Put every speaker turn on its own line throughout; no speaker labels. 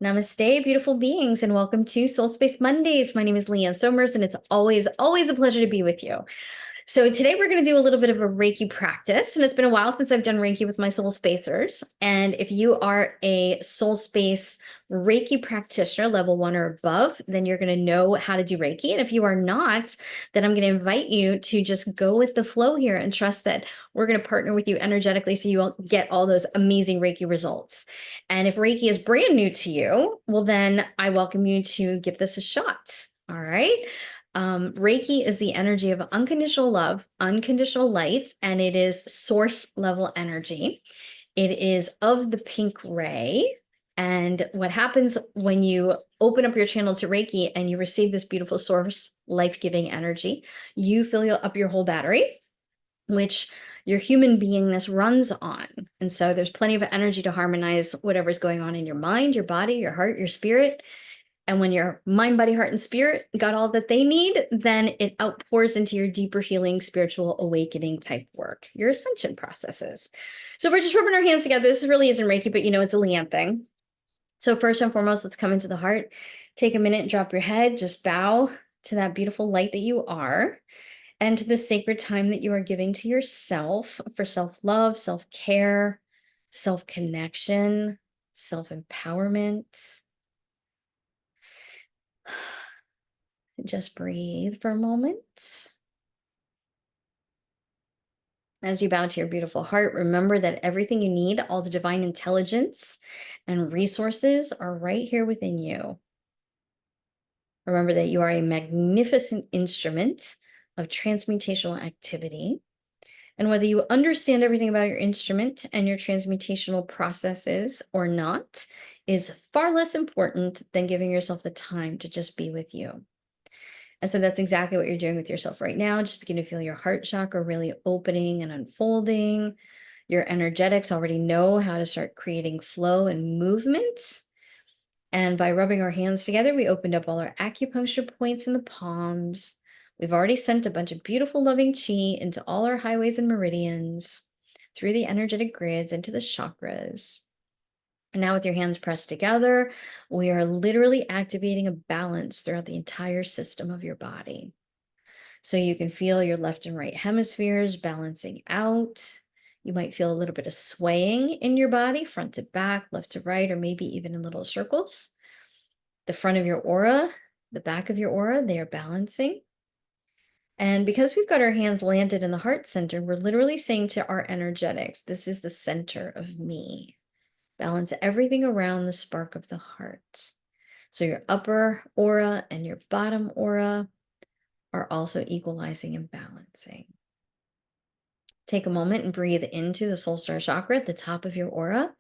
Namaste, beautiful beings, and welcome to Soul Space Mondays. My name is Leanne Somers, and it's always a pleasure to be with you. So today we're going to do a little bit of a Reiki practice, and it's been a while since I've done Reiki with my soul spacers. And if you are a soul space Reiki practitioner, level 1 or above, then you're going to know how to do Reiki. And if you are not, then I'm going to invite you to just go with the flow here and trust that we're going to partner with you energetically so you will get all those amazing Reiki results. And if Reiki is brand new to you, well, then I welcome you to give this a shot. All right. Reiki is the energy of unconditional love, unconditional light, and it is source level energy. It is of the pink ray. And what happens when you open up your channel to Reiki and you receive this beautiful source, life-giving energy, you fill up your whole battery, which your human beingness runs on. And so there's plenty of energy to harmonize whatever's going on in your mind, your body, your heart, your spirit. And when your mind, body, heart, and spirit got all that they need, then it outpours into your deeper healing, spiritual awakening type work, your ascension processes. So we're just rubbing our hands together. This really isn't Reiki, but it's a Leanne thing. So first and foremost, let's come into the heart. Take a minute and drop your head. Just bow to that beautiful light that you are and to the sacred time that you are giving to yourself for self-love, self-care, self-connection, self-empowerment. Just breathe for a moment. As you bow to your beautiful heart, remember that everything you need, all the divine intelligence and resources are right here within you. Remember that you are a magnificent instrument of transmutational activity. And whether you understand everything about your instrument and your transmutational processes or not is far less important than giving yourself the time to just be with you. And so that's exactly what you're doing with yourself right now. Just begin to feel your heart chakra really opening and unfolding. Your energetics already know how to start creating flow and movement. And by rubbing our hands together, we opened up all our acupuncture points in the palms. We've already sent a bunch of beautiful, loving chi into all our highways and meridians, through the energetic grids, into the chakras. And now with your hands pressed together, we are literally activating a balance throughout the entire system of your body. So you can feel your left and right hemispheres balancing out. You might feel a little bit of swaying in your body, front to back, left to right, or maybe even in little circles. The front of your aura, the back of your aura, they are balancing. And because we've got our hands landed in the heart center, we're literally saying to our energetics, this is the center of me. Balance everything around the spark of the heart. So your upper aura and your bottom aura are also equalizing and balancing. Take a moment and breathe into the soul star chakra at the top of your aura,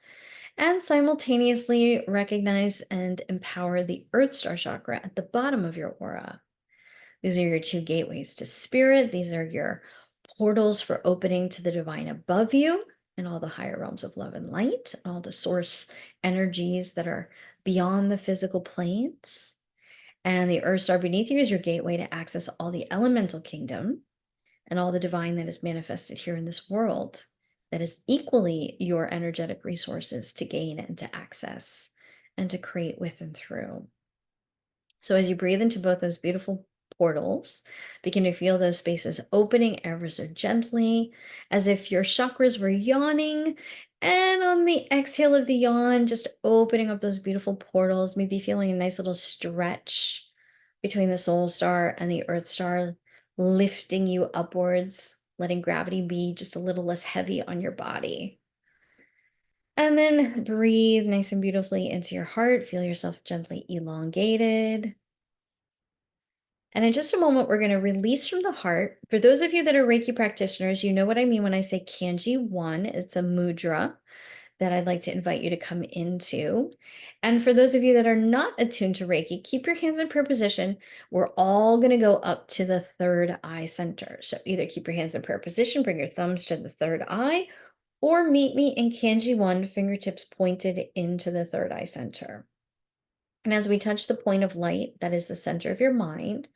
and simultaneously recognize and empower the earth star chakra at the bottom of your aura. These are your two gateways to spirit. These are your portals for opening to the divine above you and all the higher realms of love and light, and all the source energies that are beyond the physical planes. And the earth star beneath you is your gateway to access all the elemental kingdom and all the divine that is manifested here in this world, that is equally your energetic resources to gain and to access and to create with and through. So as you breathe into both those beautiful portals, begin to feel those spaces opening ever so gently, as if your chakras were yawning. And on the exhale of the yawn, just opening up those beautiful portals, maybe feeling a nice little stretch between the soul star and the earth star, lifting you upwards, letting gravity be just a little less heavy on your body. And then breathe nice and beautifully into your heart. Feel yourself gently elongated. And in just a moment, we're going to release from the heart. For those of you that are Reiki practitioners, you know what I mean when I say Kanji 1. It's a mudra that I'd like to invite you to come into. And for those of you that are not attuned to Reiki, keep your hands in prayer position. We're all going to go up to the third eye center. So either keep your hands in prayer position, bring your thumbs to the third eye, or meet me in Kanji 1, fingertips pointed into the third eye center. And as we touch the point of light, that is the center of your mind,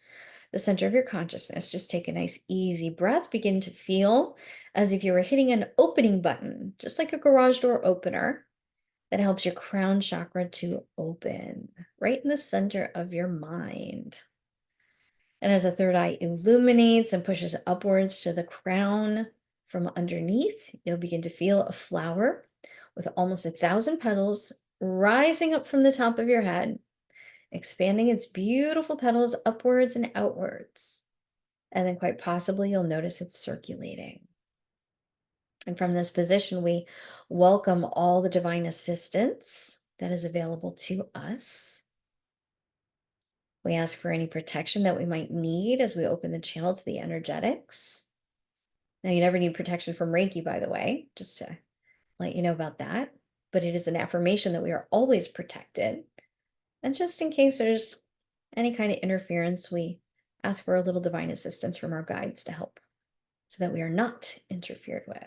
the center of your consciousness, just take a nice easy breath. Begin to feel as if you were hitting an opening button, just like a garage door opener. that helps your crown chakra to open right in the center of your mind. And as the third eye illuminates and pushes upwards to the crown from underneath, you'll begin to feel a flower with almost 1,000 petals rising up from the top of your head, expanding its beautiful petals upwards and outwards. And then, quite possibly, you'll notice it's circulating. And from this position, we welcome all the divine assistance that is available to us. We ask for any protection that we might need as we open the channel to the energetics. Now, you never need protection from Reiki, by the way, just to let you know about that. But it is an affirmation that we are always protected. And just in case there's any kind of interference, we ask for a little divine assistance from our guides to help so that we are not interfered with.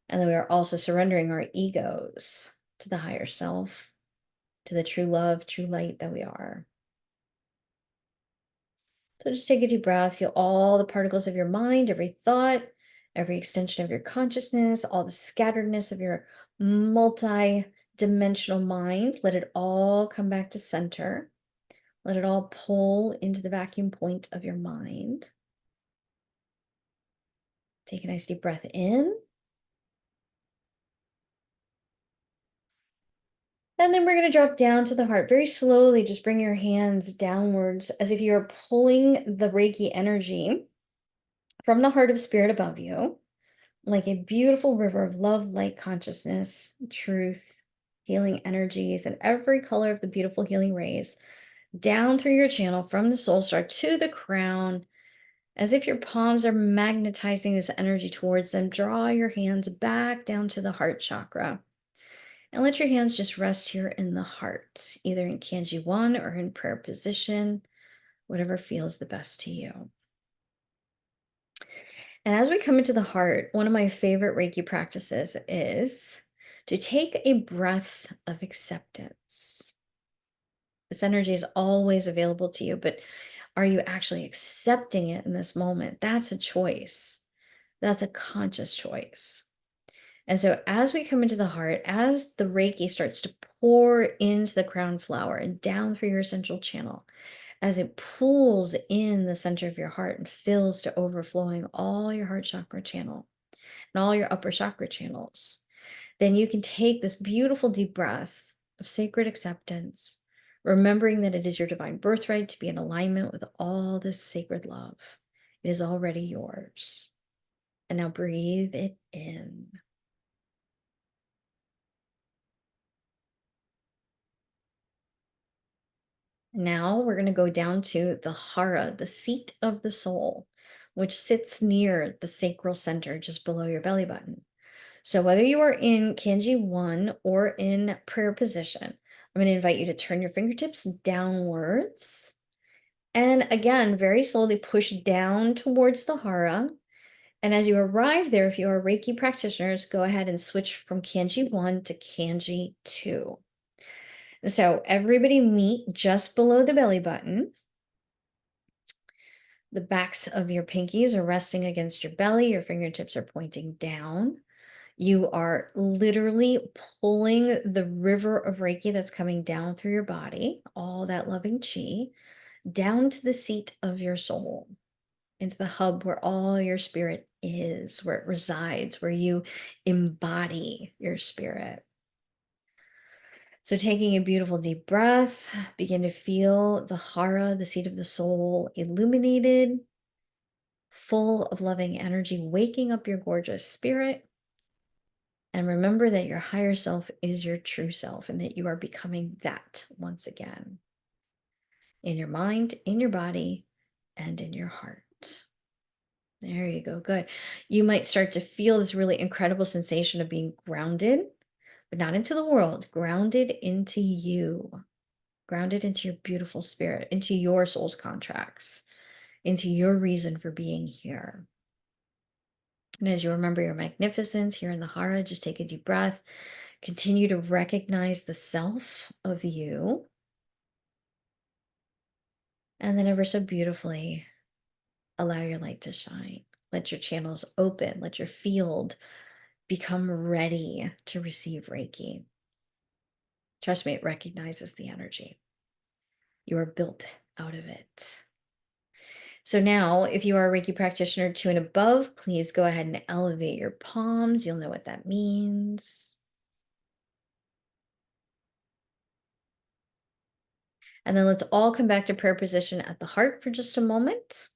And then we are also surrendering our egos to the higher self, to the true love, true light that we are. So just take a deep breath, feel all the particles of your mind, every thought, every extension of your consciousness, all the scatteredness of your multi-dimensional mind. Let it all come back to center. Let it all pull into the vacuum point of your mind. Take a nice deep breath in. And then we're going to drop down to the heart very slowly. Just bring your hands downwards as if you're pulling the Reiki energy from the heart of spirit above you, like a beautiful river of love, light, consciousness, truth, healing energies, and every color of the beautiful healing rays down through your channel from the soul star to the crown, as if your palms are magnetizing this energy towards them. Draw your hands back down to the heart chakra. And let your hands just rest here in the heart, either in Kanji 1 or in prayer position, whatever feels the best to you. And as we come into the heart, one of my favorite Reiki practices is to take a breath of acceptance. This energy is always available to you, but are you actually accepting it in this moment? That's a choice. That's a conscious choice. And so as we come into the heart, as the Reiki starts to pour into the crown flower and down through your central channel, as it pulls in the center of your heart and fills to overflowing all your heart chakra channel and all your upper chakra channels, then you can take this beautiful deep breath of sacred acceptance, remembering that it is your divine birthright to be in alignment with all this sacred love. It is already yours. And now breathe it in. Now we're going to go down to the hara, the seat of the soul, which sits near the sacral center, just below your belly button. So whether you are in Kanji 1 or in prayer position, I'm going to invite you to turn your fingertips downwards. And again, very slowly push down towards the hara. And as you arrive there, if you are Reiki practitioners, go ahead and switch from Kanji 1 to Kanji 2. So everybody meet just below the belly button. The backs of your pinkies are resting against your belly. Your fingertips are pointing down. You are literally pulling the river of Reiki that's coming down through your body, all that loving chi, down to the seat of your soul, into the hub where all your spirit is, where it resides, where you embody your spirit. So taking a beautiful deep breath, begin to feel the hara, the seat of the soul, illuminated, full of loving energy, waking up your gorgeous spirit. And remember that your higher self is your true self and that you are becoming that once again in your mind, in your body, and in your heart. There you go. Good. You might start to feel this really incredible sensation of being grounded, but not into the world, grounded into you, grounded into your beautiful spirit, into your soul's contracts, into your reason for being here. And as you remember your magnificence here in the hara, just take a deep breath. Continue to recognize the self of you. And then ever so beautifully, allow your light to shine. Let your channels open. Let your field become ready to receive Reiki. Trust me, it recognizes the energy. You are built out of it. So now, if you are a Reiki practitioner 2 and above, please go ahead and elevate your palms. You'll know what that means. And then let's all come back to prayer position at the heart for just a moment.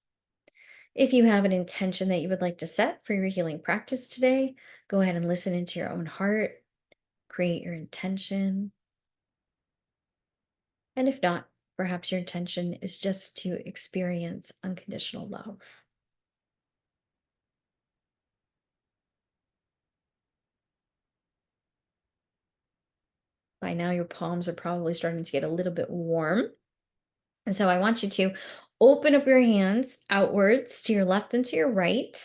If you have an intention that you would like to set for your healing practice today, go ahead and listen into your own heart, create your intention. And if not, perhaps your intention is just to experience unconditional love. By now, your palms are probably starting to get a little bit warm. And so I want you to open up your hands outwards to your left and to your right.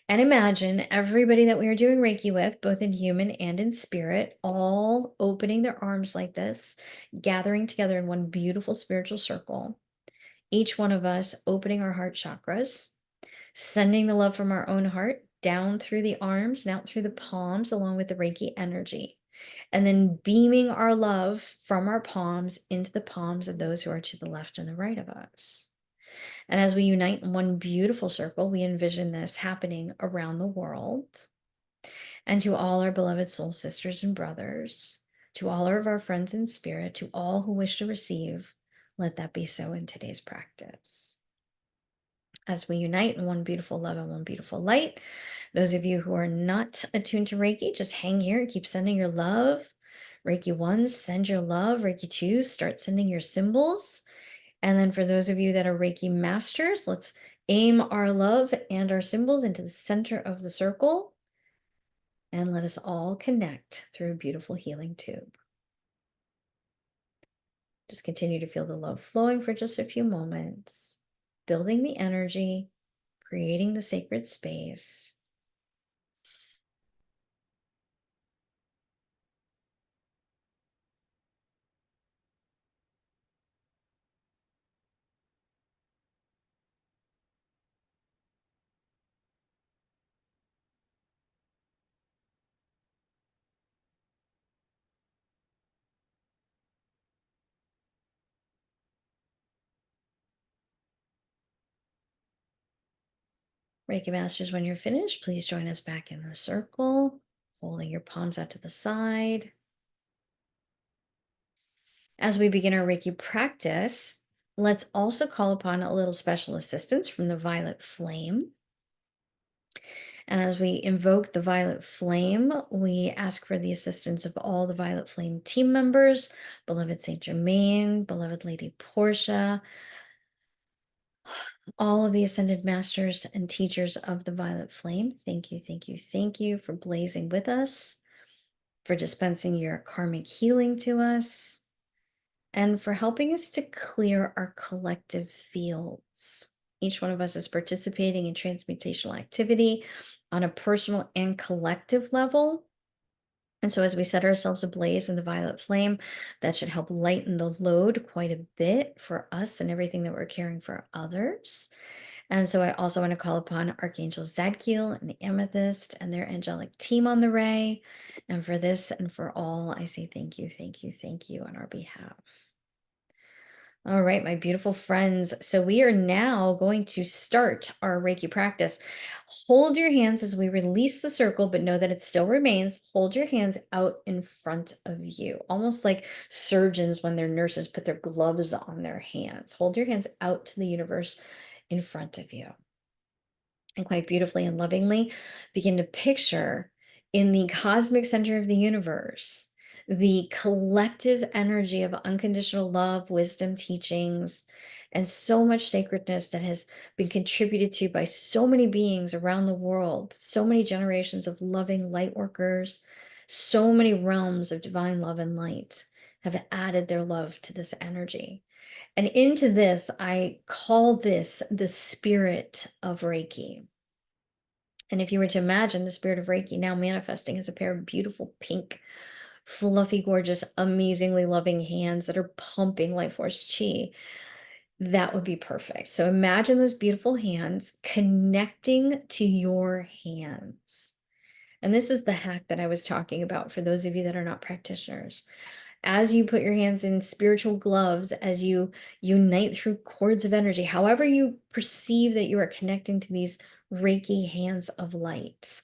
And imagine everybody that we are doing Reiki with, both in human and in spirit, all opening their arms like this, gathering together in one beautiful spiritual circle. Each one of us opening our heart chakras, sending the love from our own heart down through the arms and out through the palms, along with the Reiki energy. And then beaming our love from our palms into the palms of those who are to the left and the right of us. And as we unite in one beautiful circle, we envision this happening around the world. And to all our beloved soul sisters and brothers, to all of our friends in spirit, to all who wish to receive, let that be so in today's practice. As we unite in one beautiful love and one beautiful light, those of you who are not attuned to Reiki, just hang here and keep sending your love. Reiki 1, send your love. Reiki 2, start sending your symbols. And then for those of you that are Reiki masters, let's aim our love and our symbols into the center of the circle. And let us all connect through a beautiful healing tube. Just continue to feel the love flowing for just a few moments, building the energy, creating the sacred space. Reiki Masters, when you're finished, please join us back in the circle, holding your palms out to the side. As we begin our Reiki practice, let's also call upon a little special assistance from the violet flame. And as we invoke the violet flame, we ask for the assistance of all the violet flame team members, beloved Saint Germain, beloved Lady Portia, all of the ascended masters and teachers of the violet flame. Thank you, thank you, thank you for blazing with us, for dispensing your karmic healing to us, and for helping us to clear our collective fields. Each one of us is participating in transmutational activity on a personal and collective level. And so as we set ourselves ablaze in the violet flame, that should help lighten the load quite a bit for us and everything that we're caring for others. And so I also want to call upon Archangel Zadkiel and the Amethyst and their angelic team on the ray. And for this and for all, I say thank you, thank you, thank you on our behalf. All right, my beautiful friends. So we are now going to start our Reiki practice. Hold your hands as we release the circle, but know that it still remains. Hold your hands out in front of you, almost like surgeons when their nurses put their gloves on their hands. Hold your hands out to the universe in front of you. And quite beautifully and lovingly, begin to picture in the cosmic center of the universe the collective energy of unconditional love, wisdom, teachings, and so much sacredness that has been contributed to by so many beings around the world, so many generations of loving light workers, so many realms of divine love and light have added their love to this energy. And into this, I call this the spirit of Reiki. And if you were to imagine the spirit of Reiki now manifesting as a pair of beautiful pink, fluffy, gorgeous, amazingly loving hands that are pumping life force chi, that would be perfect. So imagine those beautiful hands connecting to your hands. And this is the hack that I was talking about for those of you that are not practitioners. As you put your hands in spiritual gloves, as you unite through cords of energy, however you perceive that you are connecting to these Reiki hands of light,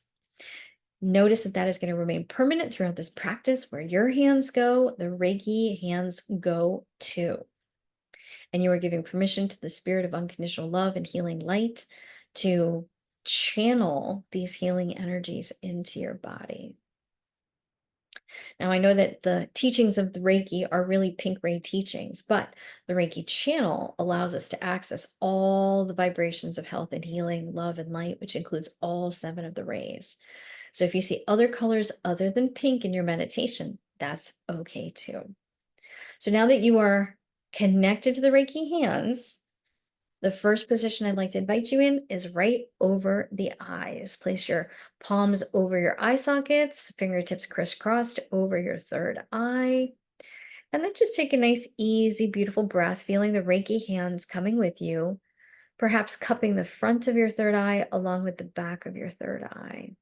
notice that that is going to remain permanent throughout this practice. Where your hands go, the Reiki hands go too. And you are giving permission to the spirit of unconditional love and healing light to channel these healing energies into your body. Now, I know that the teachings of the Reiki are really pink ray teachings, but the Reiki channel allows us to access all the vibrations of health and healing, love and light, which includes all 7 of the rays. So if you see other colors other than pink in your meditation, that's okay too. So now that you are connected to the Reiki hands, the first position I'd like to invite you in is right over the eyes. Place your palms over your eye sockets, fingertips crisscrossed over your third eye. And then just take a nice, easy, beautiful breath, feeling the Reiki hands coming with you, perhaps cupping the front of your third eye along with the back of your third eye.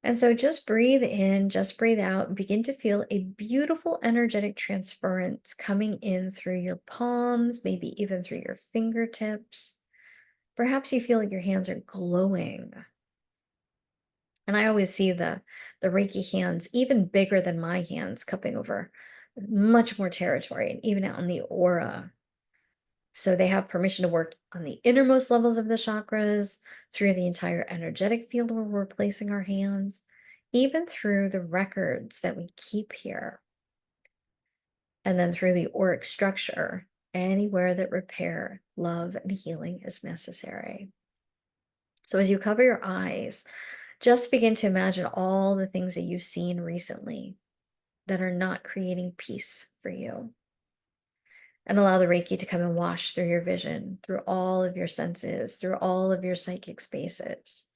And so just breathe in, just breathe out, and begin to feel a beautiful energetic transference coming in through your palms, maybe even through your fingertips. Perhaps you feel like your hands are glowing. And I always see the Reiki hands even bigger than my hands, cupping over much more territory and even out in the aura. So they have permission to work on the innermost levels of the chakras, through the entire energetic field where we're placing our hands, even through the records that we keep here, and then through the auric structure, anywhere that repair, love, and healing is necessary. So as you cover your eyes, just begin to imagine all the things that you've seen recently that are not creating peace for you. And allow the Reiki to come and wash through your vision, through all of your senses, through all of your psychic spaces,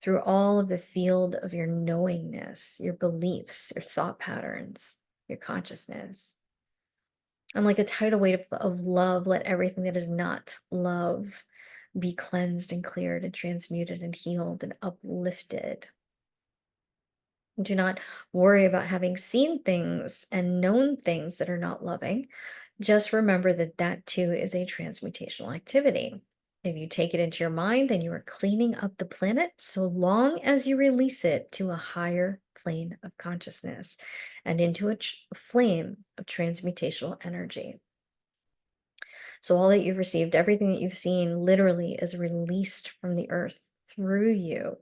through all of the field of your knowingness, your beliefs, your thought patterns, your consciousness. And like a tidal wave of love, let everything that is not love be cleansed and cleared and transmuted and healed and uplifted. Do not worry about having seen things and known things that are not loving. Just remember that that too is a transmutational activity. If you take it into your mind, then you are cleaning up the planet so long as you release it to a higher plane of consciousness and into a flame of transmutational energy. So all that you've received, everything that you've seen literally is released from the earth through you.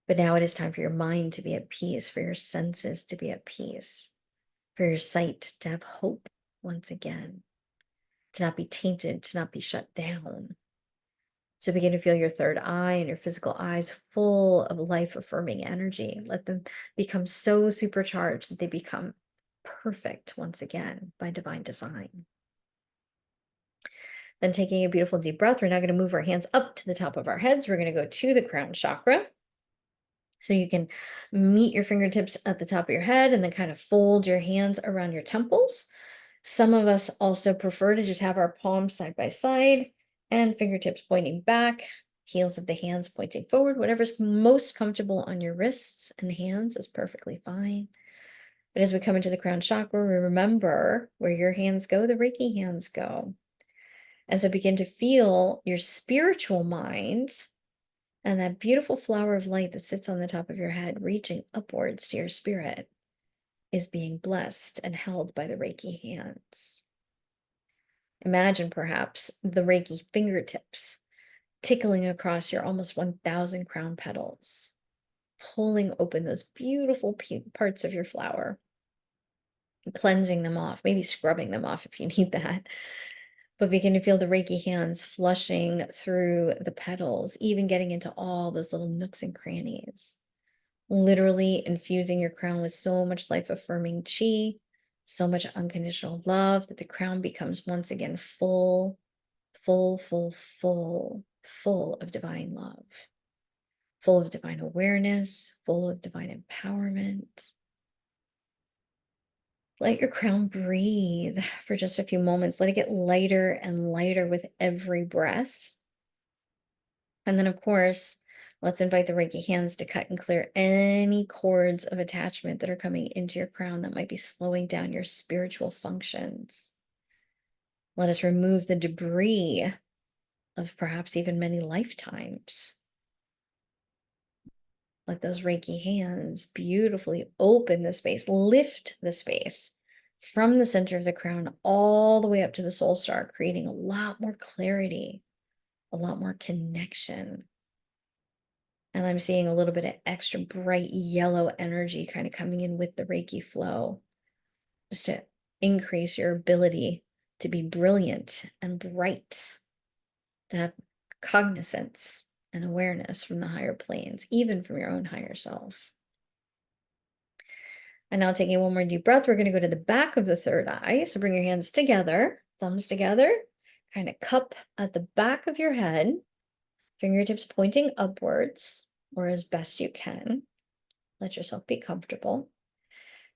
But now it is time for your mind to be at peace, for your senses to be at peace, for your sight to have hope once again, to not be tainted, to not be shut down. So begin to feel your third eye and your physical eyes full of life-affirming energy. Let them become so supercharged that they become perfect once again by divine design. Then taking a beautiful deep breath, we're now going to move our hands up to the top of our heads. We're going to go to the crown chakra. So you can meet your fingertips at the top of your head and then kind of fold your hands around your temples. Some of us also prefer to just have our palms side by side and fingertips pointing back, heels of the hands pointing forward. Whatever's most comfortable on your wrists and hands is perfectly fine. But as we come into the crown chakra, we remember where your hands go, the Reiki hands go. And so begin to feel your spiritual mind and that beautiful flower of light that sits on the top of your head, reaching upwards to your spirit, is being blessed and held by the Reiki hands. Imagine perhaps the Reiki fingertips tickling across your almost 1,000 crown petals, pulling open those beautiful parts of your flower, cleansing them off, maybe scrubbing them off if you need that. But begin to feel the Reiki hands flushing through the petals, even getting into all those little nooks and crannies. Literally infusing your crown with so much life-affirming chi, so much unconditional love that the crown becomes once again full, full, full, full, full of divine love, full of divine awareness, full of divine empowerment. Let your crown breathe for just a few moments. Let it get lighter and lighter with every breath. And then, of course, Let's invite the Reiki hands to cut and clear any cords of attachment that are coming into your crown that might be slowing down your spiritual functions. Let us remove the debris of perhaps even many lifetimes. Let those Reiki hands beautifully open the space, lift the space from the center of the crown all the way up to the soul star, creating a lot more clarity, a lot more connection. And I'm seeing a little bit of extra bright yellow energy kind of coming in with the Reiki flow, just to increase your ability to be brilliant and bright, to have cognizance and awareness from the higher planes, even from your own higher self. And now taking one more deep breath, we're going to go to the back of the third eye. So bring your hands together, thumbs together, kind of cup at the back of your head, fingertips pointing upwards or as best you can. Let yourself be comfortable.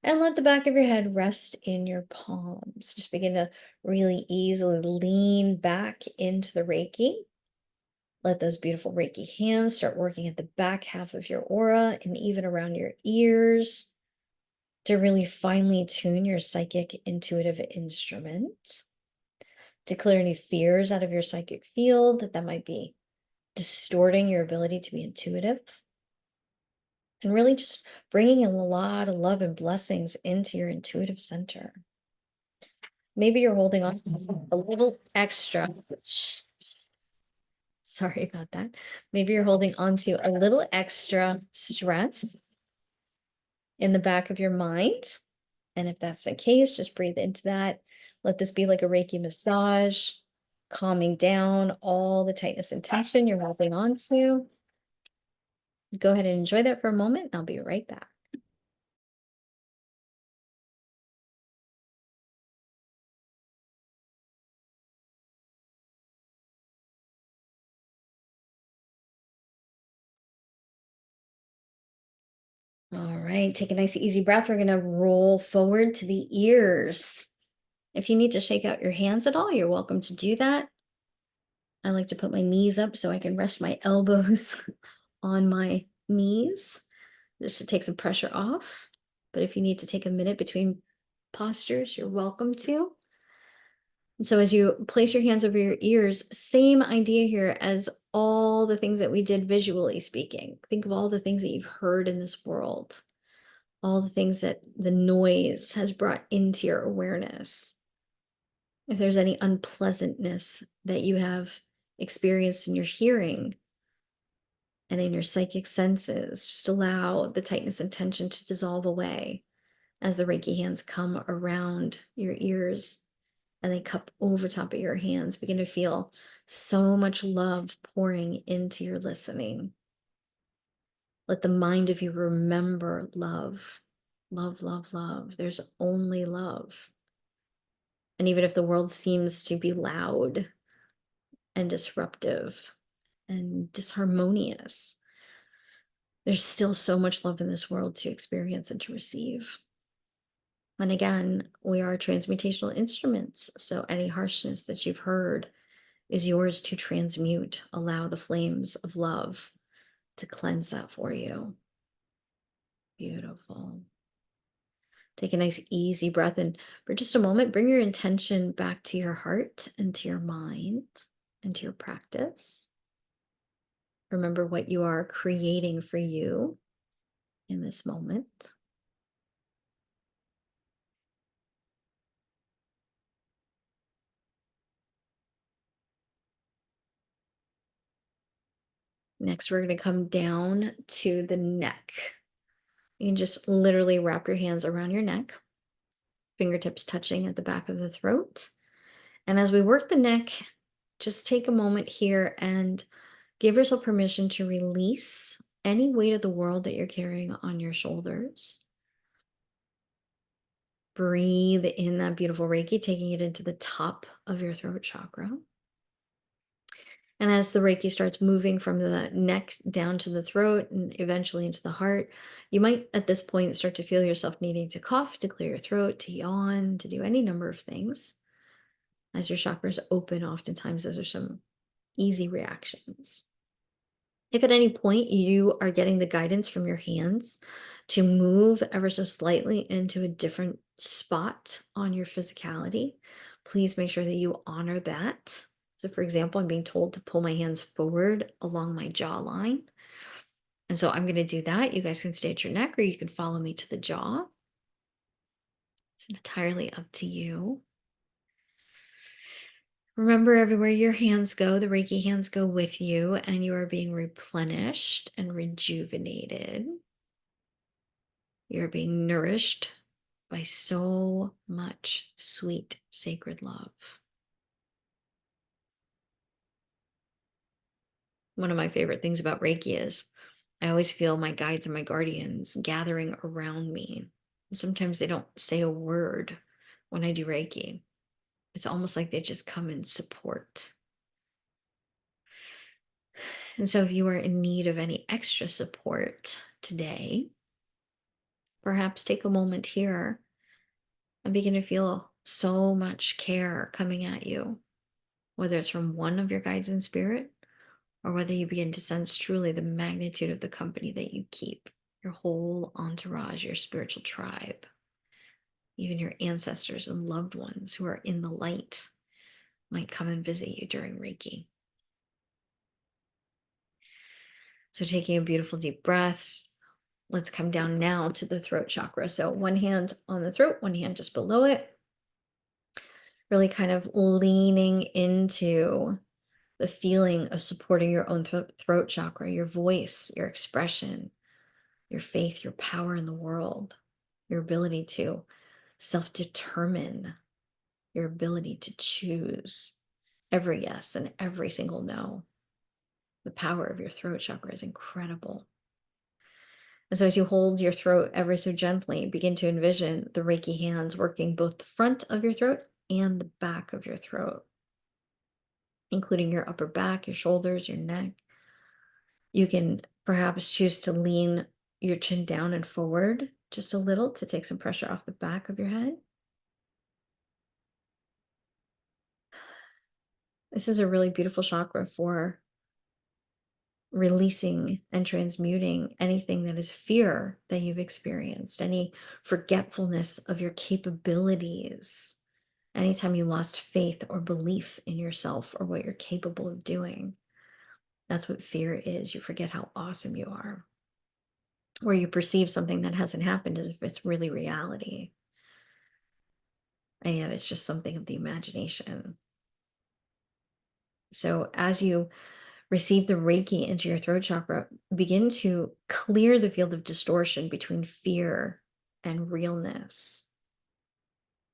And let the back of your head rest in your palms. Just begin to really easily lean back into the Reiki. Let those beautiful Reiki hands start working at the back half of your aura and even around your ears to really finely tune your psychic intuitive instrument, to clear any fears out of your psychic field that might be distorting your ability to be intuitive, and really just bringing in a lot of love and blessings into your intuitive center. Maybe you're holding on to a little extra. Sorry about that. Maybe you're holding on to a little extra stress in the back of your mind. And if that's the case, just breathe into that. Let this be like a Reiki massage, calming down all the tightness and tension you're holding on to. Go ahead and enjoy that for a moment. I'll be right back. All right, take a nice easy breath. We're going to roll forward to the ears. If you need to shake out your hands at all, you're welcome to do that. I like to put my knees up so I can rest my elbows on my knees just to take some pressure off. But if you need to take a minute between postures, you're welcome to. And so as you place your hands over your ears, same idea here as all the things that we did visually speaking. Think of all the things that you've heard in this world, all the things that the noise has brought into your awareness. If there's any unpleasantness that you have experienced in your hearing and in your psychic senses, just allow the tightness and tension to dissolve away as the Reiki hands come around your ears and they cup over top of your hands. Begin to feel so much love pouring into your listening. Let the mind of you remember love, love, love, love. There's only love. And even if the world seems to be loud and disruptive and disharmonious, there's still so much love in this world to experience and to receive. And again, we are transmutational instruments. So any harshness that you've heard is yours to transmute. Allow the flames of love to cleanse that for you. Beautiful. Take a nice easy breath, and for just a moment, bring your intention back to your heart and to your mind and to your practice. Remember what you are creating for you in this moment. Next, we're going to come down to the neck. You can just literally wrap your hands around your neck, fingertips touching at the back of the throat. And as we work the neck, just take a moment here and give yourself permission to release any weight of the world that you're carrying on your shoulders. Breathe in that beautiful Reiki, taking it into the top of your throat chakra. And as the Reiki starts moving from the neck down to the throat and eventually into the heart, you might at this point start to feel yourself needing to cough, to clear your throat, to yawn, to do any number of things. As your chakras open, oftentimes those are some easy reactions. If at any point you are getting the guidance from your hands to move ever so slightly into a different spot on your physicality, please make sure that you honor that. So, for example, I'm being told to pull my hands forward along my jawline. And so I'm going to do that. You guys can stay at your neck or you can follow me to the jaw. It's entirely up to you. Remember, everywhere your hands go, the Reiki hands go with you, and you are being replenished and rejuvenated. You're being nourished by so much sweet, sacred love. One of my favorite things about Reiki is I always feel my guides and my guardians gathering around me. And sometimes they don't say a word when I do Reiki. It's almost like they just come and support. And so if you are in need of any extra support today, perhaps take a moment here and begin to feel so much care coming at you, whether it's from one of your guides in spirit or whether you begin to sense truly the magnitude of the company that you keep, your whole entourage, your spiritual tribe, even your ancestors and loved ones who are in the light might come and visit you during Reiki. So taking a beautiful deep breath, let's come down now to the throat chakra. So one hand on the throat, one hand just below it, really kind of leaning into the feeling of supporting your own throat chakra, your voice, your expression, your faith, your power in the world, your ability to self-determine, your ability to choose every yes and every single no. The power of your throat chakra is incredible. And so as you hold your throat ever so gently, begin to envision the Reiki hands working both the front of your throat and the back of your throat, including your upper back, your shoulders, your neck. You can perhaps choose to lean your chin down and forward just a little to take some pressure off the back of your head. This is a really beautiful chakra for releasing and transmuting anything that is fear that you've experienced, any forgetfulness of your capabilities, anytime you lost faith or belief in yourself or what you're capable of doing. That's what fear is. You forget how awesome you are, or you perceive something that hasn't happened as if it's really reality, and yet it's just something of the imagination. So as you receive the Reiki into your throat chakra, begin to clear the field of distortion between fear and realness.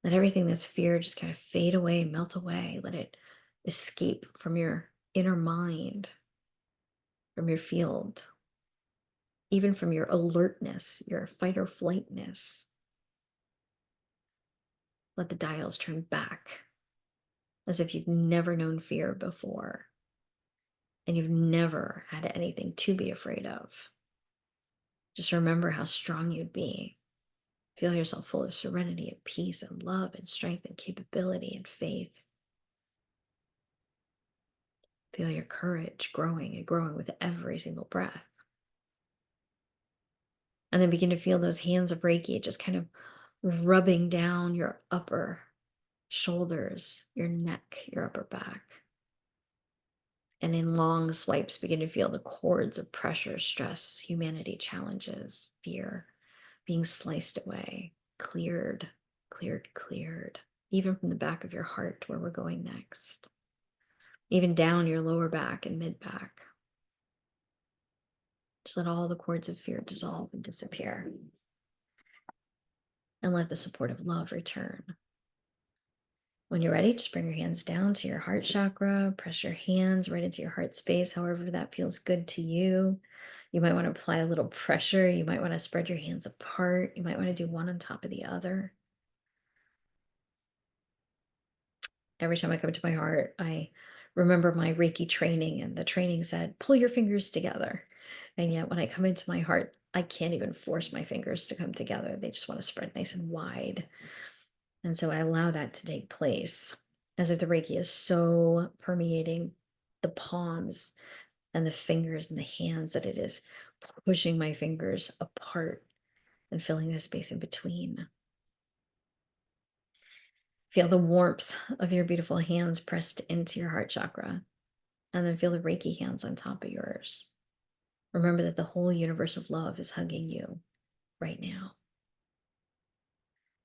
Let everything that's fear just kind of fade away, melt away. Let it escape from your inner mind, from your field, even from your alertness, your fight or flightness. Let the dials turn back as if you've never known fear before and you've never had anything to be afraid of. Just remember how strong you'd be. Feel yourself full of serenity and peace and love and strength and capability and faith. Feel your courage growing and growing with every single breath. And then begin to feel those hands of Reiki just kind of rubbing down your upper shoulders, your neck, your upper back. And in long swipes, begin to feel the cords of pressure, stress, humanity, challenges, fear being sliced away, cleared, cleared, cleared, even from the back of your heart where we're going next, even down your lower back and mid back. Just let all the cords of fear dissolve and disappear. And let the support of love return. When you're ready, just bring your hands down to your heart chakra, press your hands right into your heart space, however that feels good to you. You might want to apply a little pressure. You might want to spread your hands apart. You might want to do one on top of the other. Every time I come to my heart, I remember my Reiki training, and the training said, pull your fingers together. And yet when I come into my heart, I can't even force my fingers to come together. They just want to spread nice and wide. And so I allow that to take place as if the Reiki is so permeating the palms and the fingers and the hands, that it is pushing my fingers apart and filling the space in between. Feel the warmth of your beautiful hands pressed into your heart chakra, and then feel the Reiki hands on top of yours. Remember that the whole universe of love is hugging you right now.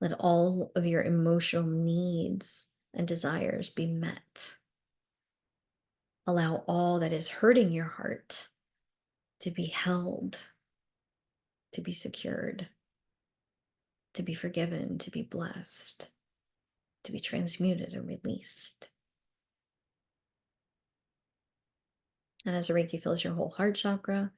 Let all of your emotional needs and desires be met. Allow all that is hurting your heart to be held, to be secured, to be forgiven, to be blessed, to be transmuted and released. And as the Reiki fills your whole heart chakra,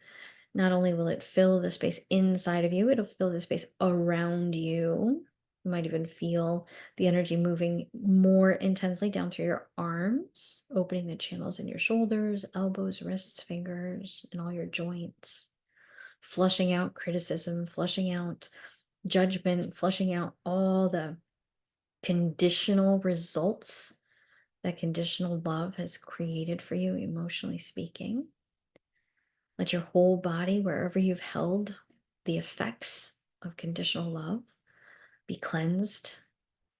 not only will it fill the space inside of you, it'll fill the space around you. You might even feel the energy moving more intensely down through your arms, opening the channels in your shoulders, elbows, wrists, fingers, and all your joints, flushing out criticism, flushing out judgment, flushing out all the conditional results that conditional love has created for you, emotionally speaking. Let your whole body, wherever you've held the effects of conditional love, be cleansed,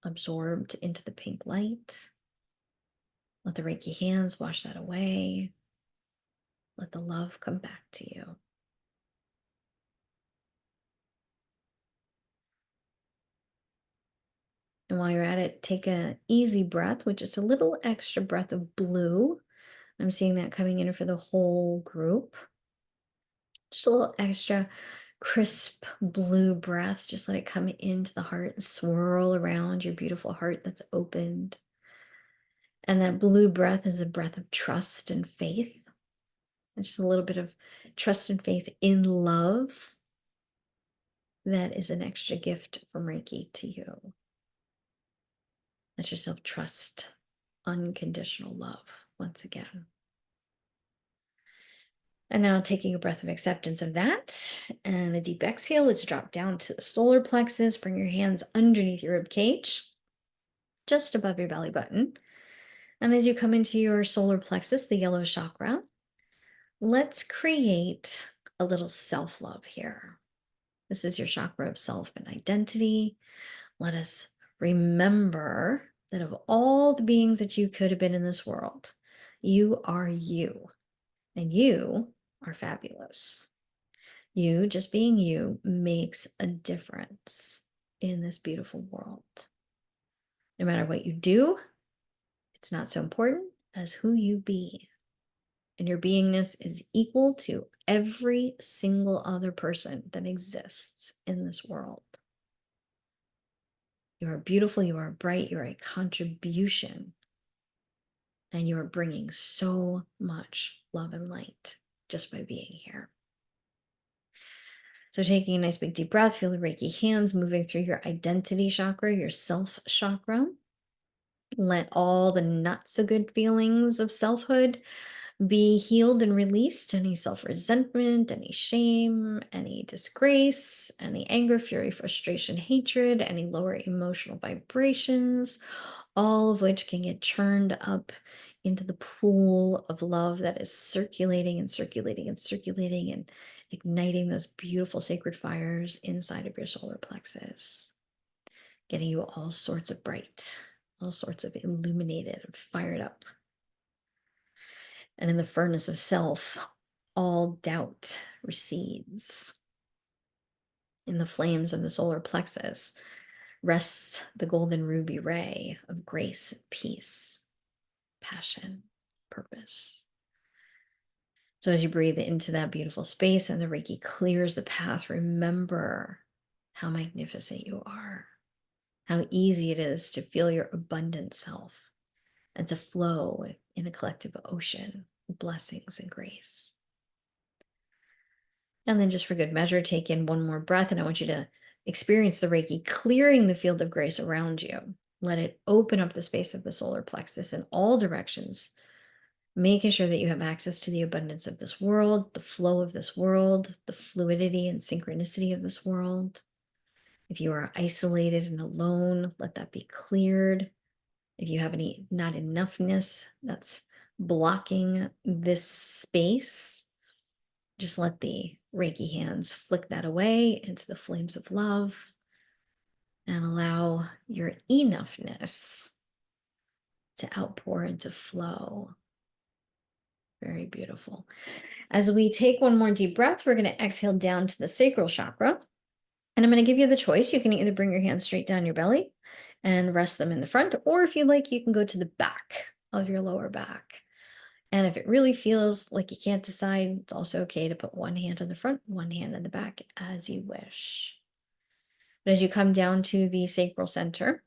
absorbed into the pink light. Let the Reiki hands wash that away. Let the love come back to you. And while you're at it, take an easy breath with just a little extra breath of blue. I'm seeing that coming in for the whole group. Just a little extra crisp blue breath. Just let it come into the heart and swirl around your beautiful heart that's opened. And that blue breath is a breath of trust and faith. And just a little bit of trust and faith in love. That is an extra gift from Reiki to you. Let yourself trust unconditional love once again. And now taking a breath of acceptance of that and a deep exhale, let's drop down to the solar plexus. Bring your hands underneath your rib cage, just above your belly button. And as you come into your solar plexus, the yellow chakra, let's create a little self-love here. This is your chakra of self and identity. Let us remember that of all the beings that you could have been in this world, you are you, and you are fabulous. You, just being you, makes a difference in this beautiful world. No matter what you do, it's not so important as who you be. And your beingness is equal to every single other person that exists in this world. You are beautiful, you are bright, you are a contribution, and you are bringing so much love and light just by being here. So taking a nice big deep breath, feel the Reiki hands moving through your identity chakra, your self chakra. Let all the not so good feelings of selfhood be healed and released. Any self-resentment, any shame, any disgrace, any anger, fury, frustration, hatred, any lower emotional vibrations, all of which can get churned up into the pool of love that is circulating and circulating and circulating and igniting those beautiful sacred fires inside of your solar plexus, getting you all sorts of bright, all sorts of illuminated and fired up. And in the furnace of self, all doubt recedes. In the flames of the solar plexus rests the golden ruby ray of grace, peace, passion, purpose. So as you breathe into that beautiful space and the Reiki clears the path, remember how magnificent you are, how easy it is to feel your abundant self and to flow in a collective ocean of blessings and grace. And then just for good measure, take in one more breath, and I want you to experience the Reiki clearing the field of grace around you. Let it open up the space of the solar plexus in all directions, making sure that you have access to the abundance of this world, the flow of this world, the fluidity and synchronicity of this world. If you are isolated and alone, let that be cleared. If you have any not enoughness that's blocking this space, just let the Reiki hands flick that away into the flames of love and allow your enoughness to outpour and to flow. Very beautiful. As we take one more deep breath, we're going to exhale down to the sacral chakra. And I'm going to give you the choice. You can either bring your hands straight down your belly and rest them in the front, or if you like, you can go to the back of your lower back. And if it really feels like you can't decide, it's also okay to put one hand in the front, one hand in the back as you wish. But as you come down to the sacral center,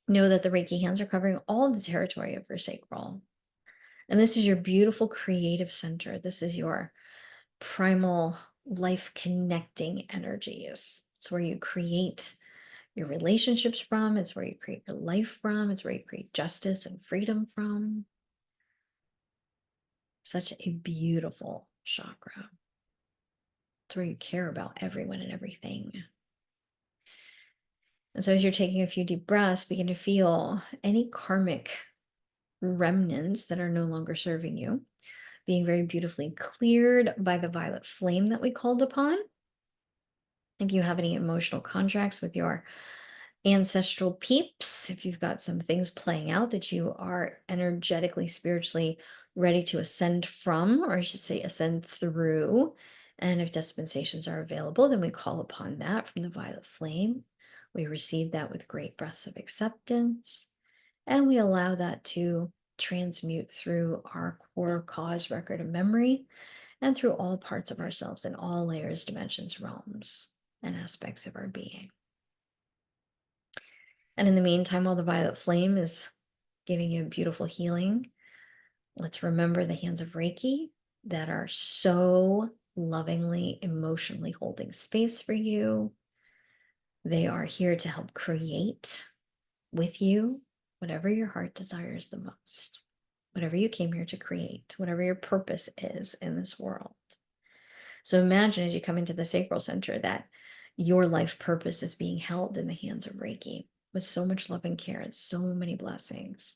know that the Reiki hands are covering all the territory of your sacral. And this is your beautiful creative center. This is your primal life connecting energies. It's where you create your relationships from. It's where you create your life from. It's where you create justice and freedom from. Such a beautiful chakra. It's where you care about everyone and everything. And so as you're taking a few deep breaths, begin to feel any karmic remnants that are no longer serving you being very beautifully cleared by the violet flame that we called upon. If you have any emotional contracts with your ancestral peeps, if you've got some things playing out that you are energetically, spiritually ready to ascend from, or I should say ascend through, and if dispensations are available, then we call upon that from the violet flame. We receive that with great breaths of acceptance, and we allow that to transmute through our core cause record of memory and through all parts of ourselves in all layers, dimensions, realms, and aspects of our being. And in the meantime, while the violet flame is giving you a beautiful healing, let's remember the hands of Reiki that are so lovingly, emotionally holding space for you. They are here to help create with you whatever your heart desires the most, whatever you came here to create, whatever your purpose is in this world. So imagine as you come into the sacral center that your life purpose is being held in the hands of Reiki with so much love and care and so many blessings.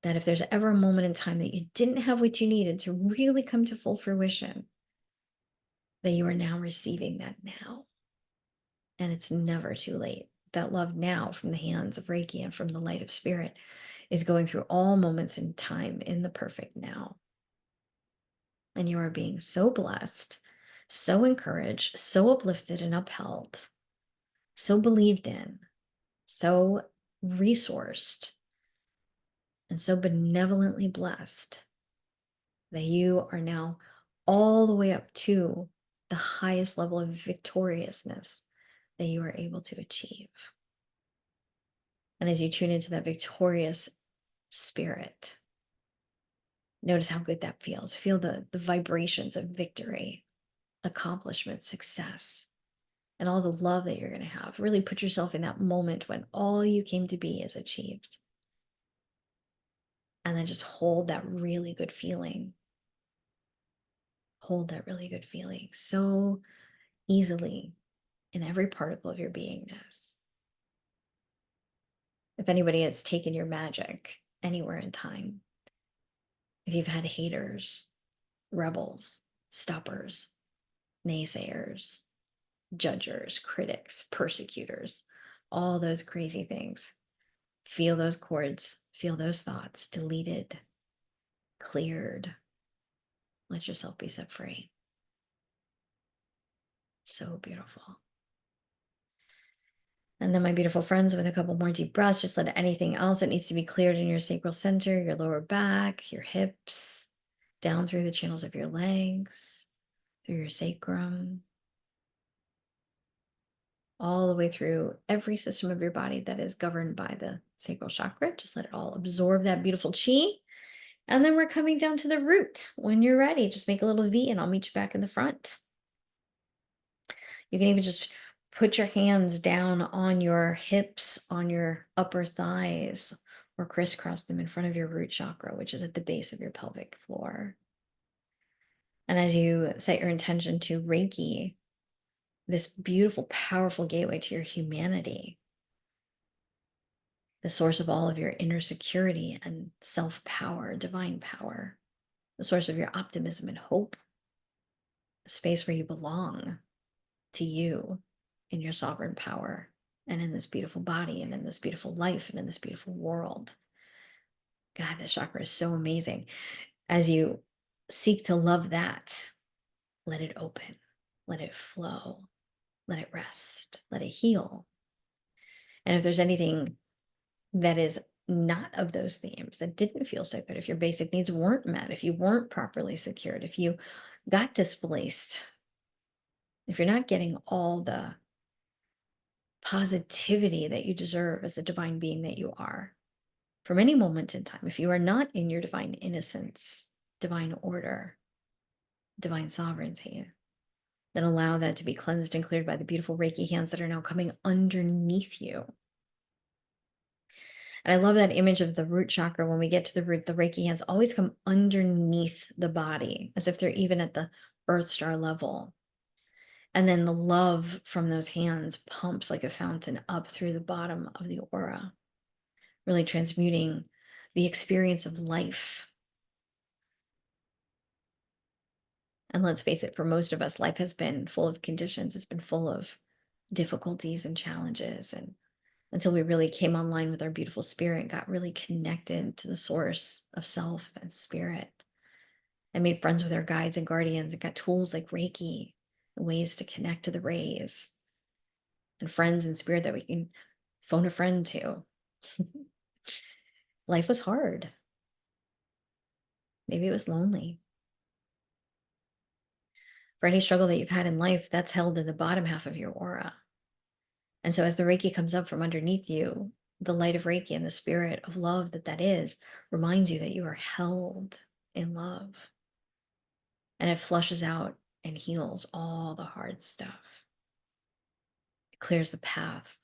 That if there's ever a moment in time that you didn't have what you needed to really come to full fruition, that you are now receiving that now. And it's never too late. That love now from the hands of Reiki and from the light of spirit is going through all moments in time in the perfect now. And you are being so blessed, so encouraged, so uplifted and upheld, so believed in, so resourced, and so benevolently blessed that you are now all the way up to the highest level of victoriousness that you are able to achieve. And as you tune into that victorious spirit, notice how good that feels. Feel the vibrations of victory, accomplishment, success, and all the love that you're going to have. Really put yourself in that moment when all you came to be is achieved. And then just hold that really good feeling. Hold that really good feeling so easily in every particle of your beingness. If anybody has taken your magic anywhere in time, if you've had haters, rebels, stoppers, naysayers, judgers, critics, persecutors, all those crazy things, feel those cords, feel those thoughts deleted, cleared. Let yourself be set free. So beautiful. And then, my beautiful friends, with a couple more deep breaths, just let anything else that needs to be cleared in your sacral center, your lower back, your hips, down through the channels of your legs, through your sacrum, all the way through every system of your body that is governed by the sacral chakra. Just let it all absorb that beautiful chi. And then we're coming down to the root. When you're ready, just make a little V and I'll meet you back in the front. You can even just put your hands down on your hips, on your upper thighs, or crisscross them in front of your root chakra, which is at the base of your pelvic floor. And as you set your intention to Reiki, this beautiful, powerful gateway to your humanity, the source of all of your inner security and self-power, divine power, the source of your optimism and hope, a space where you belong to you in your sovereign power and in this beautiful body and in this beautiful life and in this beautiful world. God, this chakra is so amazing. As you seek to love that, let it open, let it flow, let it rest, let it heal. And if there's anything that is not of those themes, that didn't feel so good, if your basic needs weren't met, if you weren't properly secured, if you got displaced, if you're not getting all the positivity that you deserve as the divine being that you are, from any moment in time, if you are not in your divine innocence, divine order, divine sovereignty, then allow that to be cleansed and cleared by the beautiful Reiki hands that are now coming underneath you. And I love that image of the root chakra. When we get to the root, the Reiki hands always come underneath the body, as if they're even at the earth star level. And then the love from those hands pumps like a fountain up through the bottom of the aura, really transmuting the experience of life. And let's face it, for most of us, life has been full of conditions. It's been full of difficulties and challenges. And until we really came online with our beautiful spirit, got really connected to the source of self and spirit, and made friends with our guides and guardians, and got tools like Reiki, ways to connect to the rays, and friends in spirit that we can phone a friend to. Life was hard. Maybe it was lonely. For any struggle that you've had in life, that's held in the bottom half of your aura. And so as the Reiki comes up from underneath you, the light of Reiki and the spirit of love that is reminds you that you are held in love. And it flushes out and heals all the hard stuff. It clears the path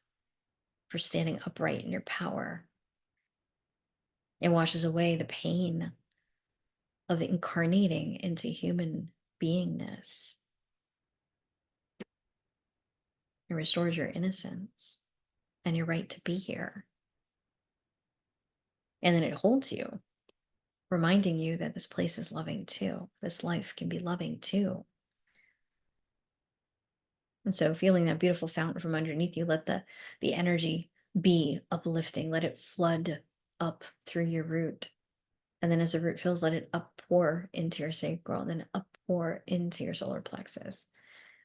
for standing upright in your power. It washes away the pain of incarnating into human beingness. It restores your innocence and your right to be here. And then it holds you, reminding you that this place is loving too. This life can be loving too. And so feeling that beautiful fountain from underneath you, let the energy be uplifting. Let it flood up through your root. And then as the root fills, let it uppour into your sacral, then uppour into your solar plexus.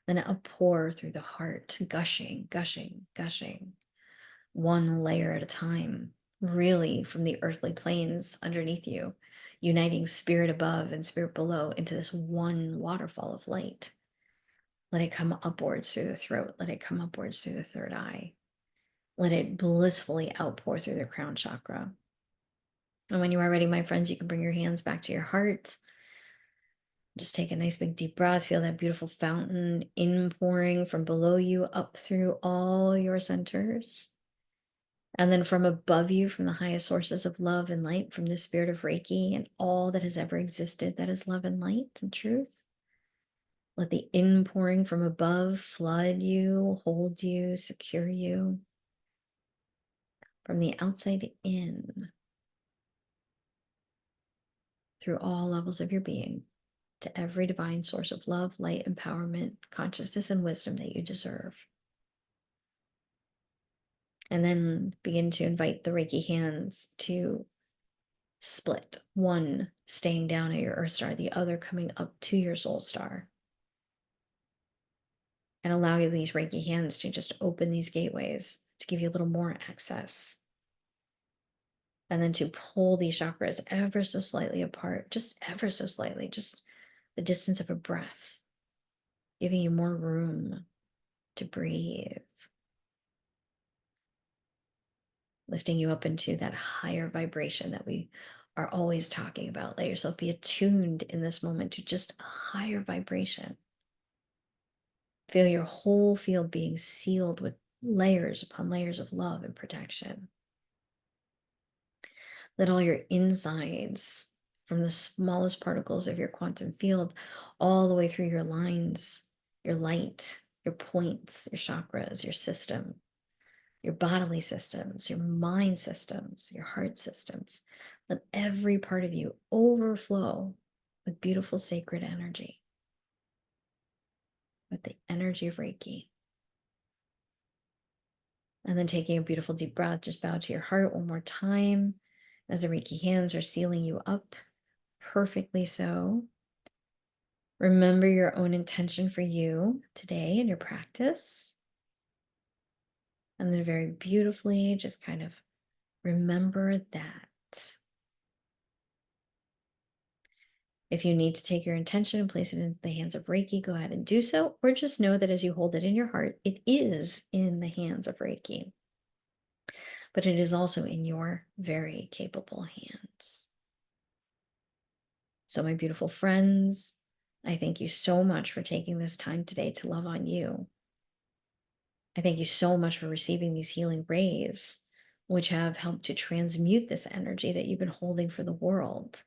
Then it uppour through the heart, gushing, gushing, gushing, one layer at a time, really from the earthly planes underneath you, uniting spirit above and spirit below into this one waterfall of light. Let it come upwards through the throat. Let it come upwards through the third eye. Let it blissfully outpour through the crown chakra. And when you are ready, my friends, you can bring your hands back to your heart. Just take a nice big deep breath. Feel that beautiful fountain inpouring from below you up through all your centers. And then from above you, from the highest sources of love and light, from the spirit of Reiki and all that has ever existed that is love and light and truth. Let the inpouring from above flood you, hold you, secure you. From the outside in, through all levels of your being, to every divine source of love, light, empowerment, consciousness, and wisdom that you deserve. And then begin to invite the Reiki hands to split, one staying down at your earth star, the other coming up to your soul star. And allow these Reiki hands to just open these gateways to give you a little more access. And then to pull these chakras ever so slightly apart, just ever so slightly, just the distance of a breath, giving you more room to breathe, lifting you up into that higher vibration that we are always talking about. Let yourself be attuned in this moment to just a higher vibration. Feel your whole field being sealed with layers upon layers of love and protection. Let all your insides, from the smallest particles of your quantum field, all the way through your lines, your light, your points, your chakras, your system, your bodily systems, your mind systems, your heart systems. Let every part of you overflow with beautiful sacred energy, with the energy of Reiki. And then taking a beautiful deep breath, just bow to your heart one more time as the Reiki hands are sealing you up perfectly so. Remember your own intention for you today in your practice. And then very beautifully, just kind of remember that. If you need to take your intention and place it into the hands of Reiki, go ahead and do so, or just know that as you hold it in your heart, it is in the hands of Reiki, but it is also in your very capable hands. So, my beautiful friends, I thank you so much for taking this time today to love on you. I thank you so much for receiving these healing rays, which have helped to transmute this energy that you've been holding for the world.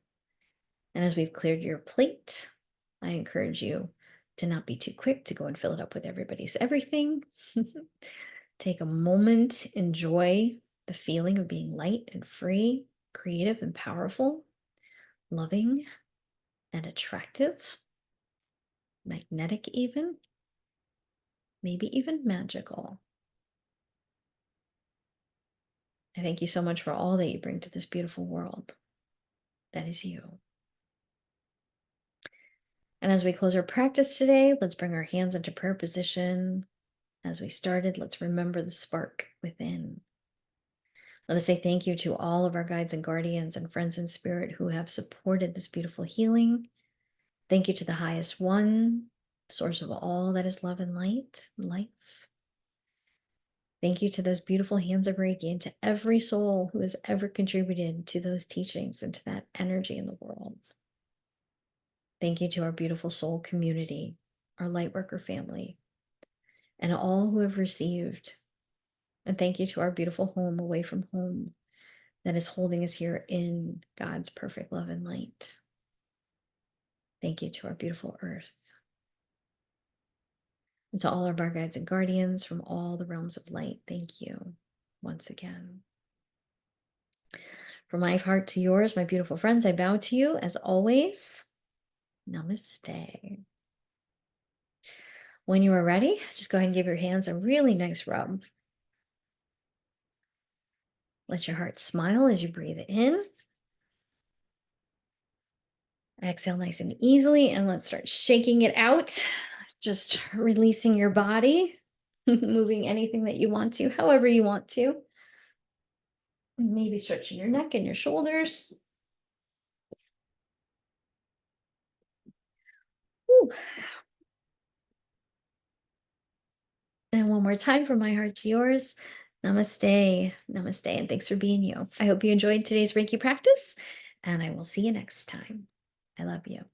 And as we've cleared your plate, I encourage you to not be too quick to go and fill it up with everybody's everything. Take a moment, enjoy the feeling of being light and free, creative and powerful, loving and attractive, magnetic even, maybe even magical. I thank you so much for all that you bring to this beautiful world. That is you. And as we close our practice today, let's bring our hands into prayer position. As we started, let's remember the spark within. Let us say thank you to all of our guides and guardians and friends in spirit who have supported this beautiful healing. Thank you to the highest one, source of all that is love and light, life. Thank you to those beautiful hands of Reiki and to every soul who has ever contributed to those teachings and to that energy in the world. Thank you to our beautiful soul community, our Lightworker family, and all who have received. And thank you to our beautiful home away from home that is holding us here in God's perfect love and light. Thank you to our beautiful earth. And to all of our guides and guardians from all the realms of light, thank you once again. From my heart to yours, my beautiful friends, I bow to you as always. Namaste. When you are ready, just go ahead and give your hands a really nice rub. Let your heart smile as you breathe in. Exhale nice and easily, and let's start shaking it out. Just releasing your body, moving anything that you want to, however you want to. Maybe stretching your neck and your shoulders. Whew. And one more time from my heart to yours. Namaste. Namaste. And thanks for being you. I hope you enjoyed today's Reiki practice, and I will see you next time. I love you.